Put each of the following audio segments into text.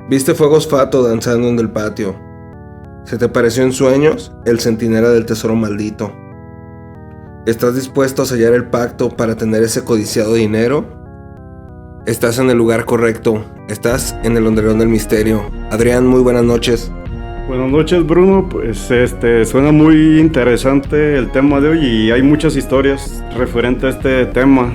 Viste fuegos Fato danzando en el patio. Se te pareció en sueños el centinela del tesoro maldito. ¿Estás dispuesto a sellar el pacto para tener ese codiciado dinero? Estás en el lugar correcto. Estás en el Hondereón del Misterio. Adrián, muy buenas noches. Buenas noches, Bruno. Pues suena muy interesante el tema de hoy y hay muchas historias referentes a este tema.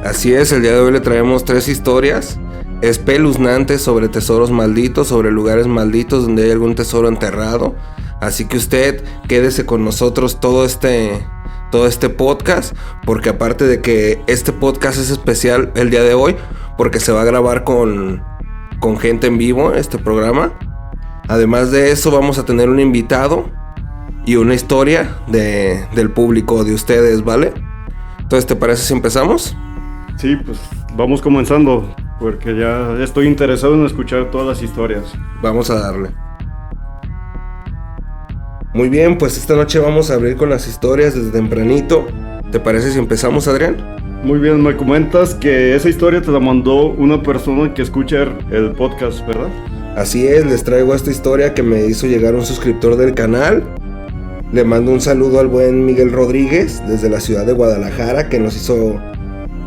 Así es, el día de hoy le traemos 3 historias espeluznantes sobre tesoros malditos, sobre lugares malditos donde hay algún tesoro enterrado. Así que usted quédese con nosotros todo este podcast, porque aparte de que este podcast es especial el día de hoy, porque se va a grabar con gente en vivo este programa. Además de eso vamos a tener un invitado y una historia del público, de ustedes, ¿vale? Entonces, ¿te parece si empezamos? Sí, pues vamos comenzando, porque ya estoy interesado en escuchar todas las historias. Vamos a darle. Muy bien, pues esta noche vamos a abrir con las historias desde tempranito. ¿Te parece si empezamos, Adrián? Muy bien, me comentas que esa historia te la mandó una persona que escucha el podcast, ¿verdad? Así es, les traigo esta historia que me hizo llegar un suscriptor del canal. Le mando un saludo al buen Miguel Rodríguez desde la ciudad de Guadalajara, que nos hizo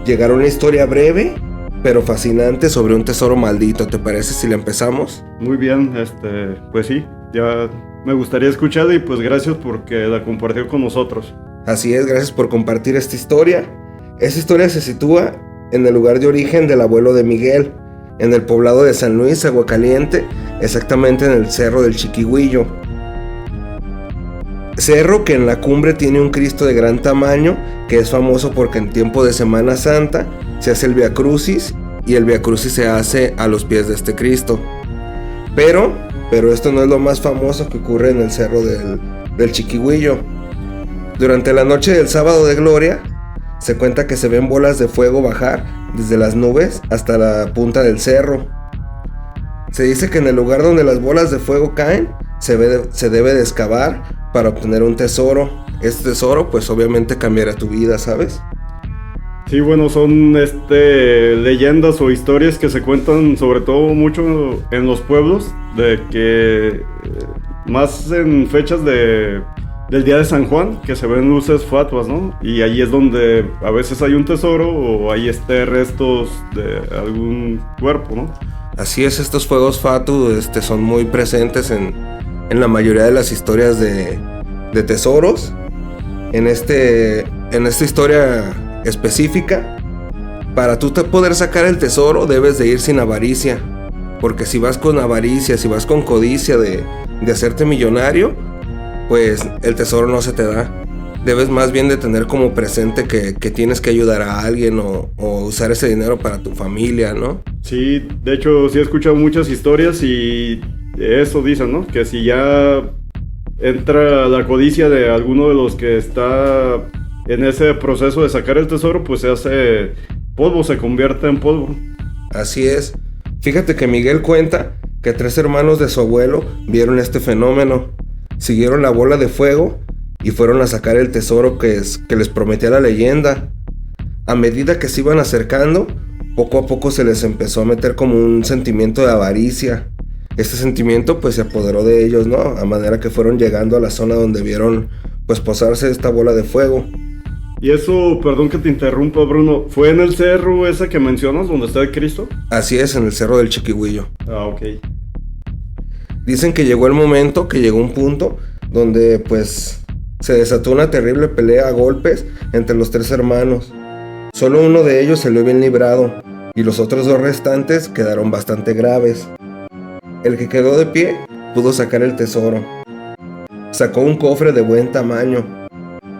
llegar una historia breve pero fascinante sobre un tesoro maldito. ¿Te parece si la empezamos? Muy bien, pues sí, ya me gustaría escucharla y pues gracias porque la compartió con nosotros. Así es, gracias por compartir esta historia. Esta historia se sitúa en el lugar de origen del abuelo de Miguel, en el poblado de San Luis, Aguacaliente, exactamente en el Cerro del Chiquihuillo. Cerro que en la cumbre tiene un Cristo de gran tamaño, que es famoso porque en tiempo de Semana Santa se hace el Vía Crucis, y el Vía Crucis se hace a los pies de este Cristo. Pero esto no es lo más famoso que ocurre en el Cerro del Chiquihuillo. Durante la noche del Sábado de Gloria, se cuenta que se ven bolas de fuego bajar desde las nubes hasta la punta del cerro. Se dice que en el lugar donde las bolas de fuego caen, se debe de excavar para obtener un tesoro. Este tesoro pues obviamente cambiará tu vida, ¿sabes? Sí, bueno, son leyendas o historias que se cuentan sobre todo mucho en los pueblos, de que más en fechas del día de San Juan, que se ven luces fatuas, ¿no? Y ahí es donde a veces hay un tesoro o hay restos de algún cuerpo, ¿no? Así es, estos fuegos fatu son muy presentes en la mayoría de las historias de tesoros. En esta historia específica, para tú poder sacar el tesoro debes de ir sin avaricia, porque si vas con avaricia, si vas con codicia de hacerte millonario, pues el tesoro no se te da. Debes más bien de tener como presente que tienes que ayudar a alguien o usar ese dinero para tu familia, ¿no? Sí, de hecho sí he escuchado muchas historias y eso dicen, ¿no? Que si ya entra la codicia de alguno de los que está en ese proceso de sacar el tesoro, pues se hace polvo, se convierte en polvo. Así es. Fíjate que Miguel cuenta que 3 hermanos de su abuelo vieron este fenómeno, siguieron la bola de fuego y fueron a sacar el tesoro que les prometía la leyenda. A medida que se iban acercando, poco a poco se les empezó a meter como un sentimiento de avaricia. Este sentimiento pues se apoderó de ellos, ¿no? A manera que fueron llegando a la zona donde vieron pues posarse esta bola de fuego. Y eso, perdón que te interrumpa, Bruno, ¿fue en el cerro ese que mencionas, donde está el Cristo? Así es, en el Cerro del Chiquihuillo. Ah, ok. Dicen que llegó un punto donde pues se desató una terrible pelea a golpes entre los 3 hermanos. Solo uno de ellos salió bien librado y los otros 2 restantes quedaron bastante graves. El que quedó de pie pudo sacar el tesoro. Sacó un cofre de buen tamaño.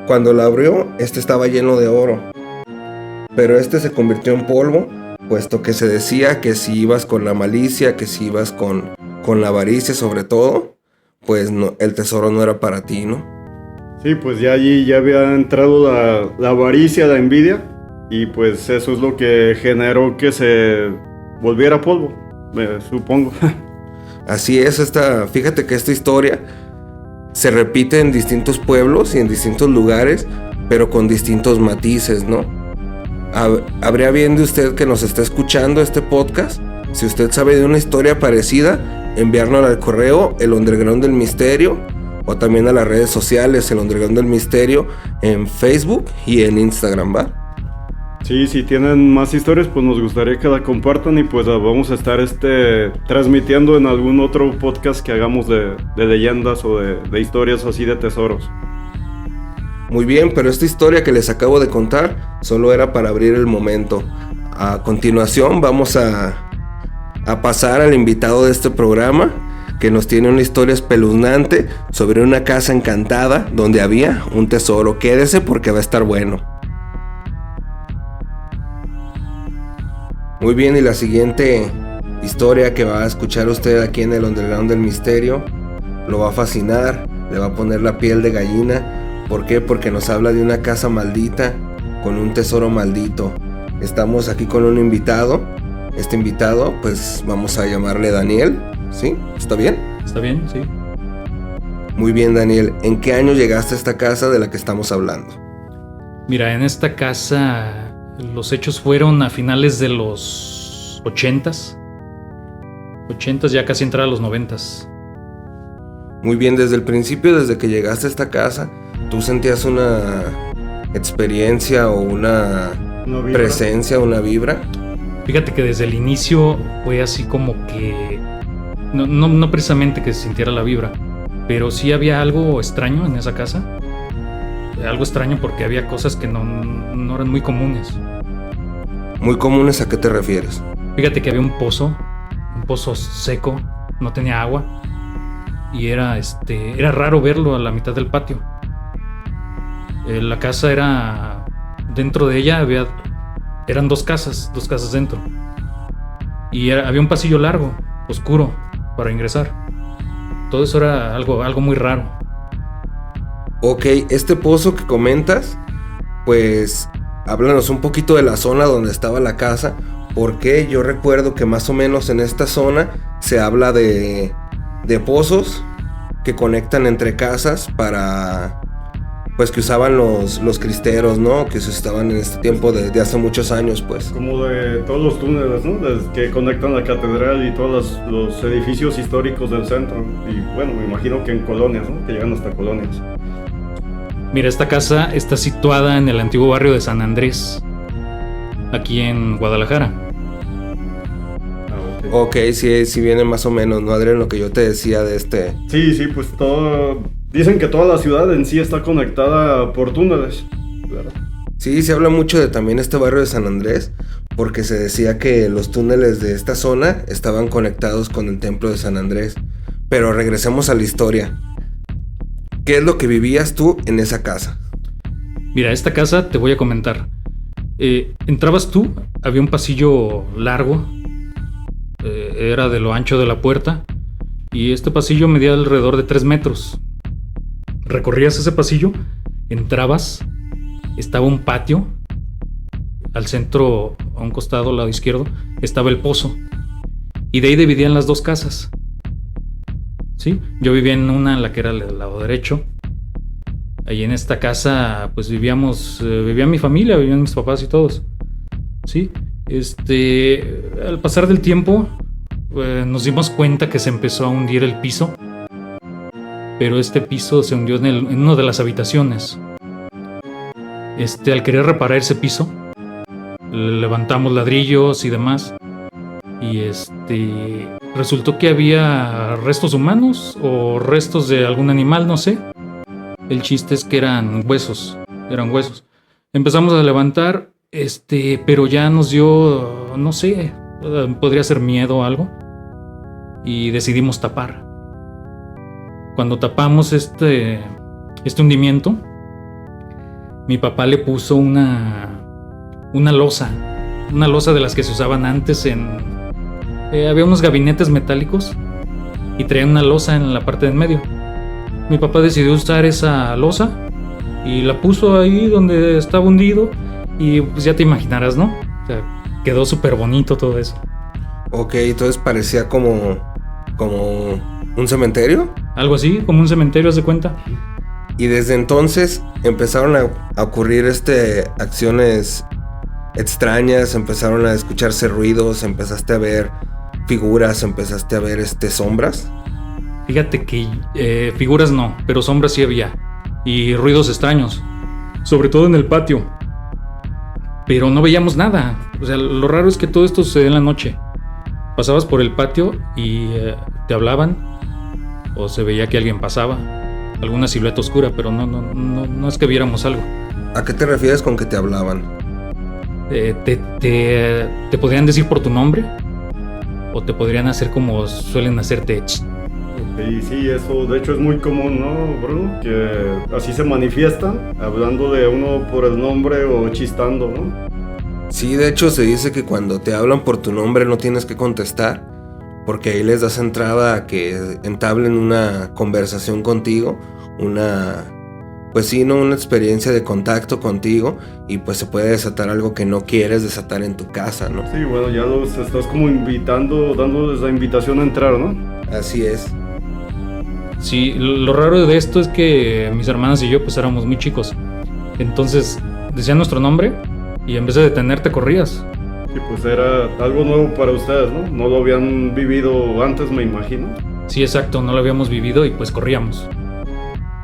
Cuando lo abrió, estaba lleno de oro. Pero se convirtió en polvo, puesto que se decía que si ibas con la malicia, que si ibas con la avaricia sobre todo, pues no, el tesoro no era para ti, ¿no? Sí, pues ya allí ya había entrado la avaricia, la envidia, y pues eso es lo que generó que se volviera polvo, supongo. Así es, fíjate que esta historia se repite en distintos pueblos y en distintos lugares, pero con distintos matices, ¿no? Habría bien de usted que nos está escuchando este podcast Si usted sabe de una historia parecida, enviárnosla al correo El Underground del Misterio, o también a las redes sociales El Underground del Misterio en Facebook y en Instagram, ¿va? Sí, si tienen más historias, pues nos gustaría que la compartan y pues la vamos a estar transmitiendo en algún otro podcast que hagamos de leyendas o de historias así de tesoros. Muy bien, pero esta historia que les acabo de contar solo era para abrir el momento. A continuación vamos a pasar al invitado de este programa, que nos tiene una historia espeluznante sobre una casa encantada donde había un tesoro. Quédese porque va a estar bueno. Muy bien, y la siguiente historia que va a escuchar usted aquí en el Underground del Misterio lo va a fascinar, le va a poner la piel de gallina. ¿Por qué? Porque nos habla de una casa maldita con un tesoro maldito. Estamos aquí con un invitado. Este invitado, pues vamos a llamarle Daniel. ¿Sí? ¿Está bien? Está bien, sí. Muy bien, Daniel. ¿En qué año llegaste a esta casa de la que estamos hablando? Mira, en esta casa los hechos fueron a finales de los 80s. 80s, ya casi entraba a los 90s. Muy bien, desde el principio, desde que llegaste a esta casa, ¿tú sentías una experiencia o una presencia, una vibra? Fíjate que desde el inicio fue así como que... No precisamente que se sintiera la vibra, pero sí había algo extraño en esa casa. Algo extraño porque había cosas que no eran muy comunes. ¿Muy comunes a qué te refieres? Fíjate que había un pozo seco, no tenía agua. Y era raro verlo a la mitad del patio. La casa era... Dentro de ella eran dos casas dentro. Y había un pasillo largo, oscuro, para ingresar. Todo eso era algo muy raro. Ok, este pozo que comentas, pues háblanos un poquito de la zona donde estaba la casa, porque yo recuerdo que más o menos en esta zona se habla de pozos que conectan entre casas para, pues, que usaban los cristeros, ¿no? Que se estaban en este tiempo de hace muchos años, pues. Como de todos los túneles, ¿no? Que conectan la catedral y todos los edificios históricos del centro. Y bueno, me imagino que en colonias, ¿no? Que llegan hasta colonias. Mira, esta casa está situada en el antiguo barrio de San Andrés, aquí en Guadalajara. Ok, sí viene más o menos, ¿no, Adrián? Lo que yo te decía de este... Sí, pues todo... Dicen que toda la ciudad en sí está conectada por túneles, ¿verdad? Sí, se habla mucho de también este barrio de San Andrés, porque se decía que los túneles de esta zona estaban conectados con el templo de San Andrés. Pero regresemos a la historia. ¿Qué es lo que vivías tú en esa casa? Mira, esta casa te voy a comentar. Entrabas tú, había un pasillo largo, era de lo ancho de la puerta, y este pasillo medía alrededor de 3 metros. Recorrías ese pasillo, entrabas, estaba un patio, al centro, a un costado, al lado izquierdo, estaba el pozo, y de ahí dividían las dos casas. ¿Sí? Yo vivía en una, la que era del lado derecho. Ahí en esta casa, pues vivía mi familia, vivían mis papás y todos. ¿Sí? Al pasar del tiempo, nos dimos cuenta que se empezó a hundir el piso. Pero este piso se hundió en una de las habitaciones. Al querer reparar ese piso, levantamos ladrillos y demás. Y resultó que había restos humanos o restos de algún animal, no sé. El chiste es que eran huesos. Empezamos a levantar, pero ya nos dio, no sé, podría ser miedo o algo. Y decidimos tapar. Cuando tapamos este hundimiento, mi papá le puso una losa de las que se usaban antes había unos gabinetes metálicos y traían una losa en la parte de en medio. Mi papá decidió usar esa losa y la puso ahí donde estaba hundido y pues ya te imaginarás, ¿no? O sea, quedó súper bonito todo eso. Ok, entonces parecía como un cementerio. Algo así, como un cementerio, haz de cuenta. Y desde entonces empezaron a ocurrir acciones extrañas, empezaron a escucharse ruidos, empezaste a ver figuras, empezaste a ver sombras. Fíjate que figuras no, pero sombras sí había. Y ruidos extraños. Sobre todo en el patio. Pero no veíamos nada. O sea, lo raro es que todo esto sucede en la noche. Pasabas por el patio y te hablaban. O se veía que alguien pasaba. Alguna silueta oscura, pero no es que viéramos algo. ¿A qué te refieres con que te hablaban? Te podrían decir por tu nombre. O te podrían hacer como suelen hacerte. Y sí, eso de hecho es muy común, ¿no, Bruno? Que así se manifiestan, hablando de uno por el nombre o chistando, ¿no? Sí, de hecho se dice que cuando te hablan por tu nombre no tienes que contestar, porque ahí les das entrada a que entablen una conversación contigo, una experiencia de contacto contigo, y pues se puede desatar algo que no quieres desatar en tu casa, ¿no? Sí, bueno, ya los estás como invitando, dándoles la invitación a entrar, ¿no? Así es. Sí, lo raro de esto es que mis hermanas y yo pues éramos muy chicos. Entonces decían nuestro nombre y en vez de detenerte corrías. Sí, pues era algo nuevo para ustedes, ¿no? No lo habían vivido antes, me imagino. Sí, exacto, no lo habíamos vivido y pues corríamos.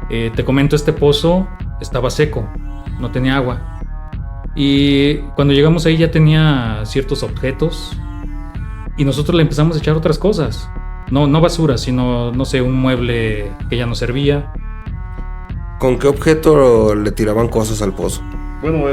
Te comento, este pozo estaba seco, no tenía agua. Y cuando llegamos ahí ya tenía ciertos objetos y nosotros le empezamos a echar otras cosas. No basura, sino, no sé, un mueble que ya no servía. ¿Con qué objeto le tiraban cosas al pozo? Bueno,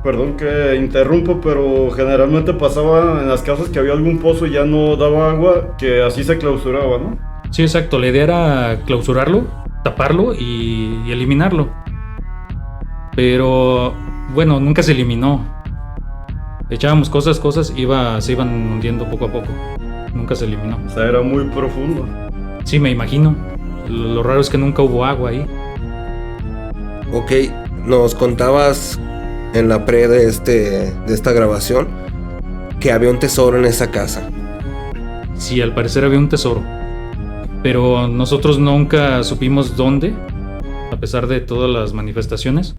perdón que interrumpo, pero generalmente pasaba en las casas que había algún pozo y ya no daba agua, que así se clausuraba, ¿no? Sí, exacto, la idea era clausurarlo, taparlo y eliminarlo. Pero, bueno, nunca se eliminó. Echábamos cosas, se iban hundiendo poco a poco. Nunca se eliminó. O sea, era muy profundo. Sí, me imagino. Lo raro es que nunca hubo agua ahí. Ok, nos contabas en la pre de esta grabación que había un tesoro en esa casa. Sí, al parecer había un tesoro. Pero nosotros nunca supimos dónde, a pesar de todas las manifestaciones.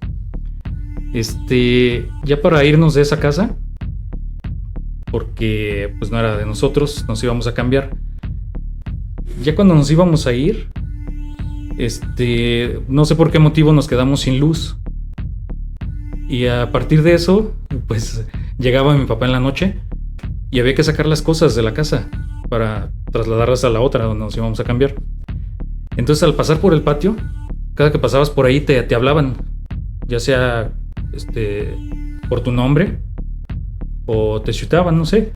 Ya para irnos de esa casa, porque pues no era de nosotros, nos íbamos a cambiar. Ya cuando nos íbamos a ir, no sé por qué motivo nos quedamos sin luz. Y a partir de eso, pues llegaba mi papá en la noche y había que sacar las cosas de la casa para trasladarlas a la otra donde nos íbamos a cambiar. Entonces al pasar por el patio, cada que pasabas por ahí te hablaban, ya sea por tu nombre o te chutaban, no sé.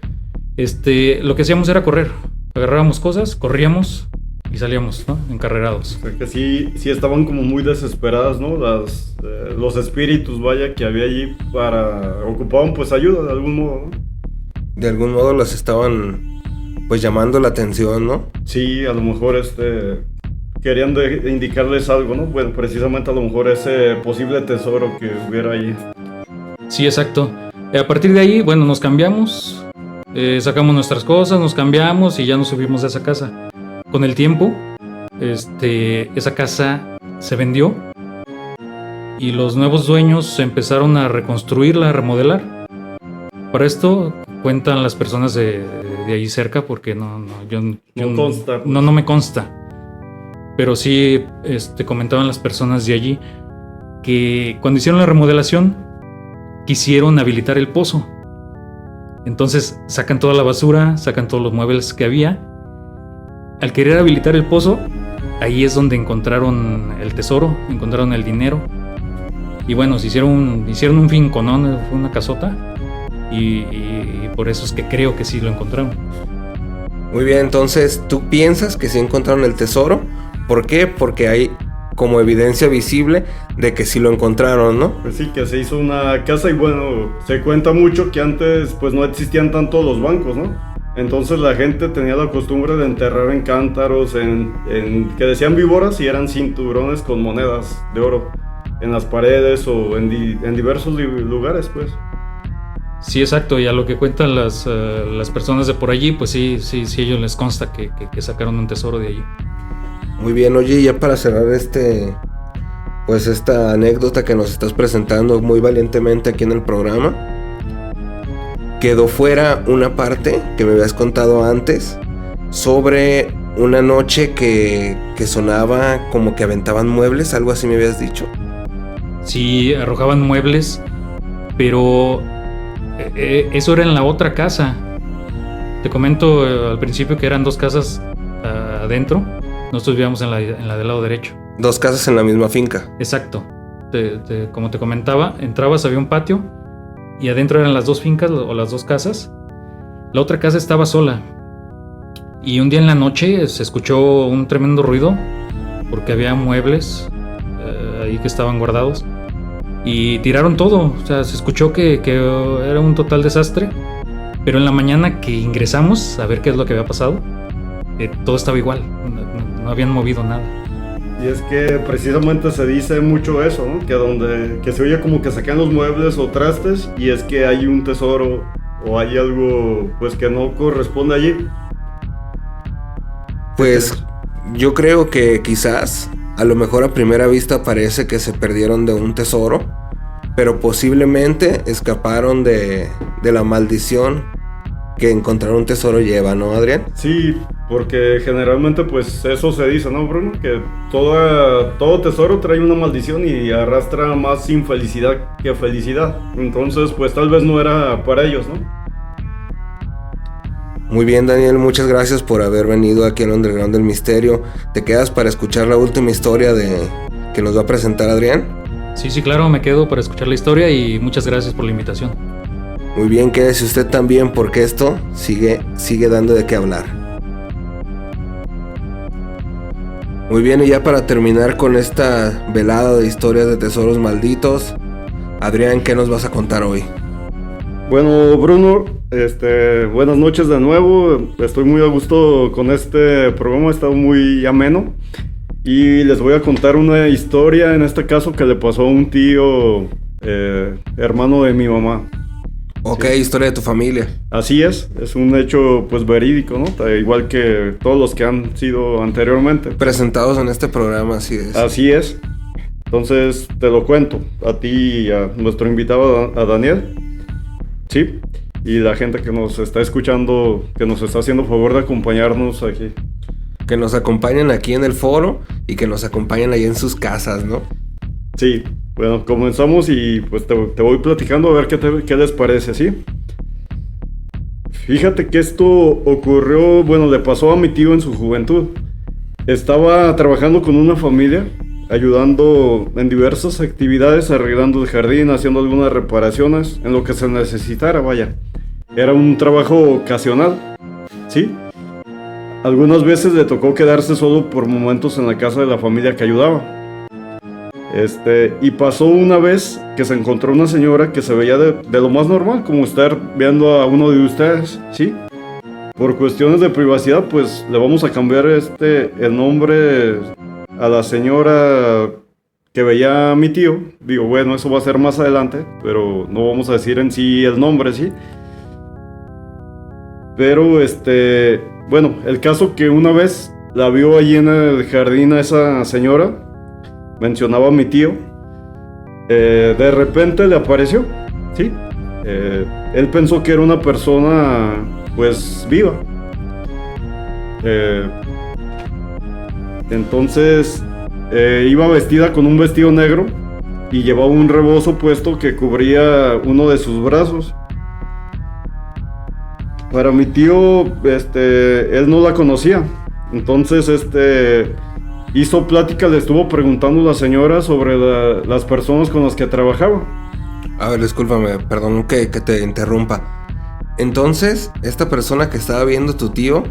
Lo que hacíamos era correr. Agarrábamos cosas, corríamos y salíamos, ¿no? Encarrerados. O sea que sí estaban como muy desesperadas, ¿no? Los espíritus, vaya, que había allí ocupaban pues ayuda de algún modo, ¿no? De algún modo las estaban pues llamando la atención, ¿no? Sí, a lo mejor querían indicarles algo, ¿no? Bueno, precisamente a lo mejor ese posible tesoro que hubiera ahí. Sí, exacto. A partir de ahí, bueno, nos cambiamos, sacamos nuestras cosas, nos cambiamos y ya nos subimos a esa casa. Con el tiempo, esa casa se vendió y los nuevos dueños empezaron a reconstruirla, a remodelar. Para esto cuentan las personas de ahí cerca, porque no consta. Pues. No me consta. Pero sí comentaban las personas de allí que cuando hicieron la remodelación quisieron habilitar el pozo. Entonces sacan toda la basura, sacan todos los muebles que había. Al querer habilitar el pozo, ahí es donde encontraron el tesoro, encontraron el dinero. Y bueno, hicieron un finconón, fue una casota. Y por eso es que creo que sí lo encontraron. Muy bien, entonces, ¿tú piensas que sí encontraron el tesoro? ¿Por qué? Porque hay como evidencia visible de que sí lo encontraron, ¿no? Pues sí, que se hizo una casa y bueno, se cuenta mucho que antes pues no existían tanto los bancos, ¿no? Entonces la gente tenía la costumbre de enterrar en cántaros, que decían víboras y eran cinturones con monedas de oro en las paredes o en diversos lugares, pues. Sí, exacto, y a lo que cuentan las personas de por allí, pues sí, ellos les consta que sacaron un tesoro de allí. Muy bien, oye, ya para cerrar pues esta anécdota que nos estás presentando muy valientemente aquí en el programa, quedó fuera una parte que me habías contado antes sobre una noche que sonaba como que aventaban muebles, algo así me habías dicho. Sí, arrojaban muebles, pero eso era en la otra casa. Te comento al principio que eran 2 casas adentro. Nosotros vivíamos en la del lado derecho. 2 casas en la misma finca. Exacto. Como te comentaba, entrabas, había un patio y adentro eran las 2 fincas o las 2 casas. La otra casa estaba sola. Y un día en la noche se escuchó un tremendo ruido porque había muebles ahí que estaban guardados y tiraron todo. O sea, se escuchó que era un total desastre. Pero en la mañana que ingresamos a ver qué es lo que había pasado, todo estaba igual. No habían movido nada. Y es que precisamente se dice mucho eso, ¿no? Que se oye como que sacan los muebles o trastes y es que hay un tesoro o hay algo pues que no corresponde allí. Pues yo creo que quizás, a lo mejor a primera vista parece que se perdieron de un tesoro, pero posiblemente escaparon de la maldición que encontrar un tesoro lleva, ¿no, Adrián? Sí, porque generalmente pues eso se dice, ¿no, Bruno? Que todo tesoro trae una maldición y arrastra más infelicidad que felicidad. Entonces pues tal vez no era para ellos, ¿no? Muy bien, Daniel, muchas gracias por haber venido aquí al Underground del Misterio. ¿Te quedas para escuchar la última historia que nos va a presentar Adrián? Sí, claro, me quedo para escuchar la historia y muchas gracias por la invitación. Muy bien, quédese usted también porque esto sigue dando de qué hablar. Muy bien, y ya para terminar con esta velada de historias de tesoros malditos, Adrián, ¿qué nos vas a contar hoy? Bueno, Bruno, buenas noches de nuevo. Estoy muy a gusto con este programa, está muy ameno. Y les voy a contar una historia, en este caso, que le pasó a un tío, hermano de mi mamá. Ok, Sí. Historia de tu familia. Así es un hecho pues verídico, ¿no? Igual que todos los que han sido anteriormente. Presentados en este programa, así es. Así es. Entonces te lo cuento a ti y a nuestro invitado, a Daniel. Sí. Y la gente que nos está escuchando, que nos está haciendo favor de acompañarnos aquí. Que nos acompañen aquí en el foro y que nos acompañen ahí en sus casas, ¿no? Sí. Bueno, comenzamos y pues te voy platicando a ver qué les parece, ¿sí? Fíjate que esto ocurrió, bueno, le pasó a mi tío en su juventud. Estaba trabajando con una familia, ayudando en diversas actividades, arreglando el jardín, haciendo algunas reparaciones, en lo que se necesitara, vaya. Era un trabajo ocasional, ¿sí? Algunas veces le tocó quedarse solo por momentos en la casa de la familia que ayudaba. Y pasó una vez que se encontró una señora que se veía de lo más normal, como estar viendo a uno de ustedes, ¿sí? Por cuestiones de privacidad, pues le vamos a cambiar el nombre a la señora que veía a mi tío. Digo, bueno, eso va a ser más adelante, pero no vamos a decir en sí el nombre, ¿sí? Pero, bueno, el caso que una vez la vio allí en el jardín a esa señora, mencionaba a mi tío, de repente le apareció, ¿sí? Él pensó que era una persona, pues, viva. Entonces, iba vestida con un vestido negro y llevaba un rebozo puesto que cubría uno de sus brazos. Para mi tío, él no la conocía. Entonces, hizo plática, le estuvo preguntando a la señora sobre las personas con las que trabajaba. A ver, discúlpame, perdón que te interrumpa. Entonces, esta persona que estaba viendo tu tío,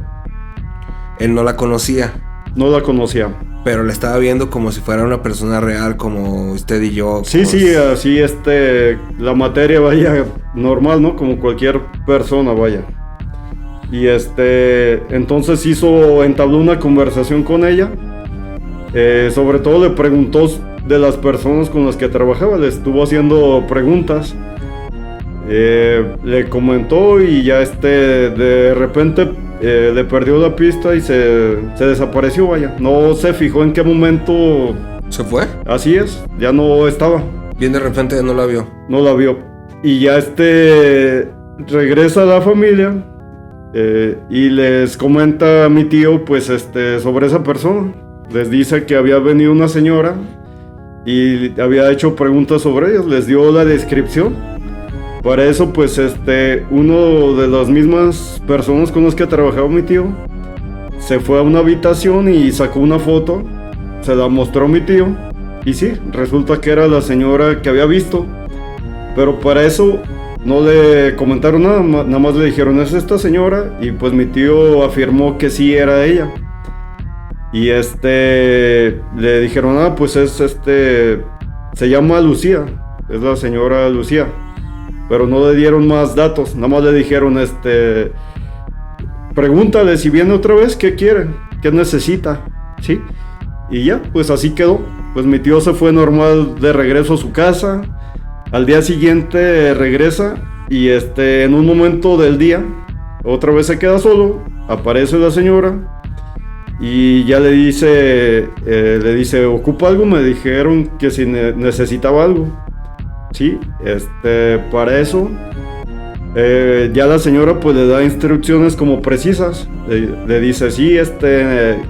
él no la conocía. No la conocía. Pero la estaba viendo como si fuera una persona real, como usted y yo. Sí, sí, así la materia vaya normal, ¿no? Como cualquier persona vaya. Y entonces entabló una conversación con ella. Sobre todo le preguntó de las personas con las que trabajaba, le estuvo haciendo preguntas. Le comentó y ya de repente le perdió la pista y se desapareció, vaya. No se fijó en qué momento. ¿Se fue? Así es, ya no estaba. Bien de repente no la vio. No la vio. Y ya regresa a la familia y les comenta a mi tío pues sobre esa persona. Les dice que había venido una señora y había hecho preguntas sobre ellos, les dio la descripción. Para eso pues uno de las mismas personas con las que trabajaba mi tío se fue a una habitación y sacó una foto, se la mostró a mi tío y sí, resulta que era la señora que había visto. Pero para eso no le comentaron nada, nada más le dijeron es esta señora y pues mi tío afirmó que sí era ella. Y le dijeron pues es se llama Lucía, es la señora Lucía. Pero no le dieron más datos, nada más le dijeron pregúntale si viene otra vez, ¿qué quiere? ¿Qué necesita? ¿Sí? Y ya, pues así quedó. Pues mi tío se fue normal de regreso a su casa. Al día siguiente regresa y en un momento del día otra vez se queda solo, aparece la señora y ya le dice, ¿ocupa algo? Me dijeron que si necesitaba algo. Sí, para eso ya la señora pues le da instrucciones como precisas. Le dice, sí,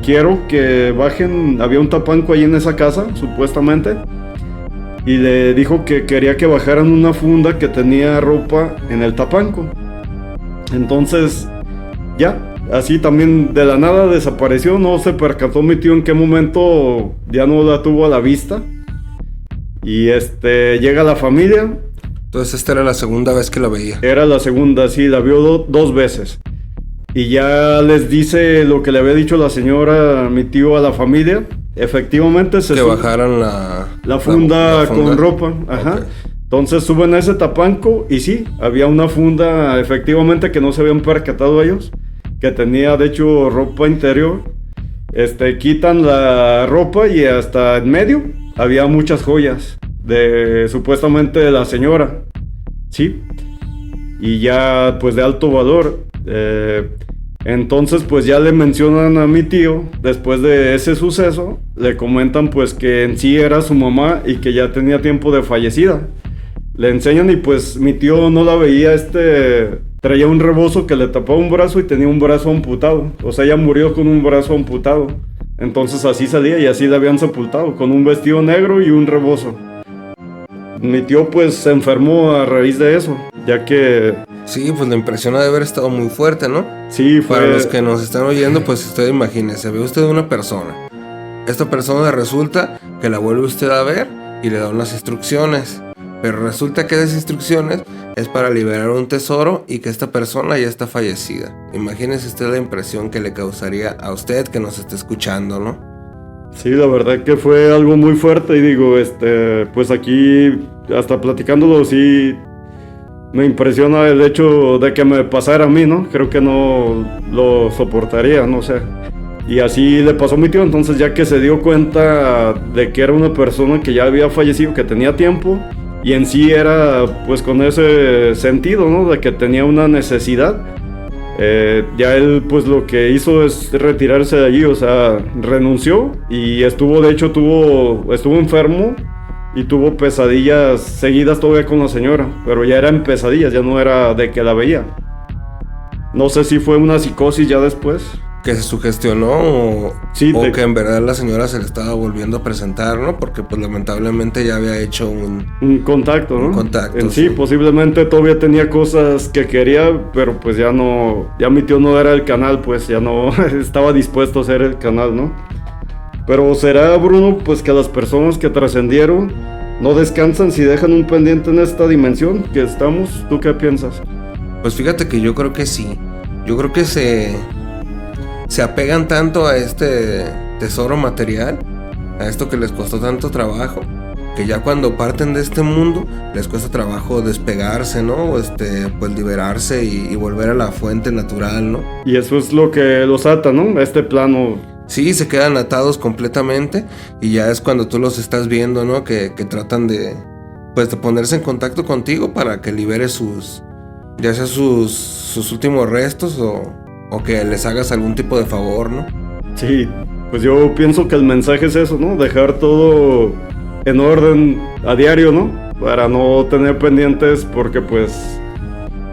quiero que bajen, había un tapanco ahí en esa casa, supuestamente. Y le dijo que quería que bajaran una funda que tenía ropa en el tapanco. Entonces, ya, así también de la nada desapareció. No se percató mi tío en qué momento ya no la tuvo a la vista. Y llega la familia. Entonces esta era la segunda vez que la veía. Era la segunda, sí, la vio dos veces. Y ya les dice lo que le había dicho la señora, mi tío, a la familia. Efectivamente que bajaran la funda con ropa. Ajá. Okay. Entonces suben a ese tapanco y sí, había una funda efectivamente que no se habían percatado ellos, que tenía de hecho ropa interior. Quitan la ropa y hasta en medio había muchas joyas supuestamente de la señora. Sí. Y ya pues de alto valor. Entonces pues ya le mencionan a mi tío, después de ese suceso, le comentan pues que en sí era su mamá y que ya tenía tiempo de fallecida. Le enseñan y pues mi tío no la veía, traía un rebozo que le tapaba un brazo y tenía un brazo amputado. O sea, ella murió con un brazo amputado. Entonces así salía y así la habían sepultado, con un vestido negro y un rebozo. Mi tío pues se enfermó a raíz de eso, ya que... Sí, pues la impresión ha de haber estado muy fuerte, ¿no? Sí, fue... Para los que nos están oyendo, pues usted imagínese, ve usted una persona. Esta persona resulta que la vuelve usted a ver y le da unas instrucciones. Pero resulta que esas instrucciones es para liberar un tesoro y que esta persona ya está fallecida. Imagínese usted la impresión que le causaría a usted que nos esté escuchando, ¿no? Sí, la verdad que fue algo muy fuerte y digo, pues aquí, hasta platicándolo, sí... Me impresiona el hecho de que me pasara a mí, ¿no? Creo que no lo soportaría, no sé. Y así le pasó a mi tío, entonces ya que se dio cuenta de que era una persona que ya había fallecido, que tenía tiempo, y en sí era pues con ese sentido, ¿no? De que tenía una necesidad. Ya él pues lo que hizo es retirarse de allí, o sea, renunció y estuvo enfermo. Y tuvo pesadillas seguidas todavía con la señora, pero ya eran pesadillas, ya no era de que la veía. No sé si fue una psicosis ya después. Que se sugestionó sí, o que en verdad la señora se le estaba volviendo a presentar, ¿no? Porque pues lamentablemente ya había hecho un contacto, ¿no? Un contacto. En sí, posiblemente todavía tenía cosas que quería, pero pues ya mi tío no era el canal, pues ya no estaba dispuesto a ser el canal, ¿no? Pero será, Bruno, pues que las personas que trascendieron no descansan si dejan un pendiente en esta dimensión que estamos. ¿Tú qué piensas? Pues fíjate que yo creo que sí. Yo creo que se apegan tanto a este tesoro material, a esto que les costó tanto trabajo, que ya cuando parten de este mundo les cuesta trabajo despegarse, ¿no? Pues liberarse y volver a la fuente natural, ¿no? Y eso es lo que los ata, ¿no? Este plano. Sí, se quedan atados completamente y ya es cuando tú los estás viendo, ¿no? Que tratan de ponerse en contacto contigo para que liberes sus últimos restos o que les hagas algún tipo de favor, ¿no? Sí, pues yo pienso que el mensaje es eso, ¿no? Dejar todo en orden a diario, ¿no? Para no tener pendientes porque pues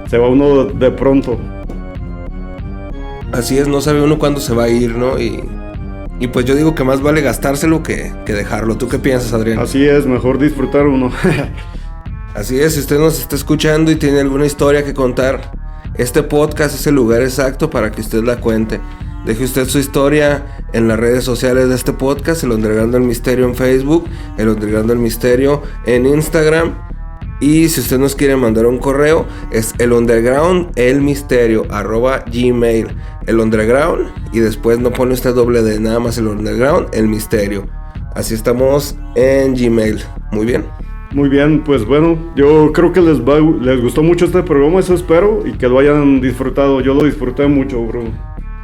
se va uno de pronto. Así es, no sabe uno cuándo se va a ir, ¿no? Y pues yo digo que más vale gastárselo que dejarlo. ¿Tú qué piensas, Adrián? Así es, mejor disfrutar uno. Así es, si usted nos está escuchando y tiene alguna historia que contar, este podcast es el lugar exacto para que usted la cuente. Deje usted su historia en las redes sociales de este podcast, El Underground del Misterio en Facebook, El Underground del Misterio en Instagram. Y si usted nos quiere mandar un correo, es elundergroundelmisterio@gmail. El Underground, y después no pone usted doble D, nada más El Underground, El Misterio. Así estamos en Gmail. Muy bien. Muy bien, pues bueno, yo creo que les gustó mucho este programa, eso espero, y que lo hayan disfrutado. Yo lo disfruté mucho, Bruno.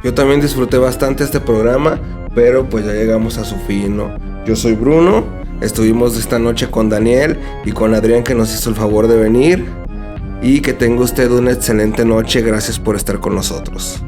Yo también disfruté bastante este programa, pero pues ya llegamos a su fin, ¿no? Yo soy Bruno, estuvimos esta noche con Daniel y con Adrián, que nos hizo el favor de venir. Y que tenga usted una excelente noche, gracias por estar con nosotros.